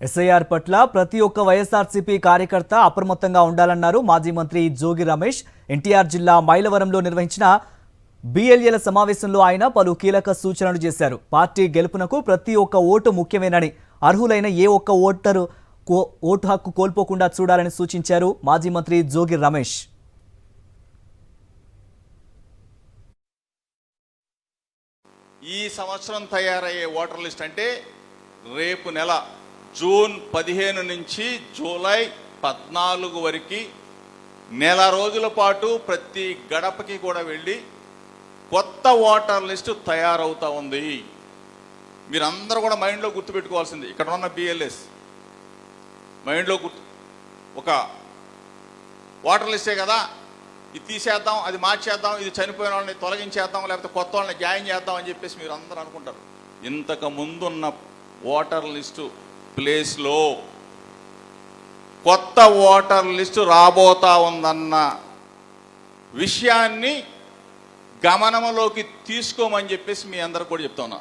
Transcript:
SIR పట్ల ప్రతి ఒక్క వైఎస్ఆర్సీపీ కార్యకర్త అప్రమత్తంగా ఉండాలన్నారు మాజీ మంత్రి జోగి రమేష్. ఎన్టీఆర్ జిల్లా మైలవరంలో నిర్వహించిన బీఎల్ఏల సమావేశంలో ఆయన పలు కీలక సూచనలు చేశారు. పార్టీ గెలుపునకు ప్రతి ఒక్క ఓటు ముఖ్యమేనని, అర్హులైన ఏ ఒక్క ఓటరు ఓటు హక్కు కోల్పోకుండా చూడాలని సూచించారు మాజీ మంత్రి జోగి రమేష్. ఈ సంవత్సరం తయారయ్యే ఓటర్ లిస్ట్ అంటే రేపు నెల జూన్ 15 నుంచి జూలై 14 వరకు నెల రోజుల పాటు ప్రతి గడపకి కూడా వెళ్ళి కొత్త ఓటర్ లిస్టు తయారవుతా ఉంది. మీరందరూ కూడా మైండ్లో గుర్తుపెట్టుకోవాల్సింది, ఇక్కడ ఉన్న బిఎల్ఎస్ మైండ్లో ఒక ఓటర్ లిస్టే కదా, ఇది తీసేద్దాం, అది మార్చేద్దాం, ఇది చనిపోయిన వాళ్ళని తొలగించేద్దాం, లేకపోతే కొత్త వాళ్ళని జాయిన్ చేద్దాం అని చెప్పేసి మీరు అందరూ అనుకుంటారు. ఇంతకు ముందున్న ఓటర్ లిస్టు ప్లేస్లో కొత్త ఓటర్ లిస్టు రాబోతా ఉందన్న విషయాన్ని గమనంలోకి తీసుకోమని చెప్పేసి మీ అందరు కూడా చెప్తా ఉన్నా.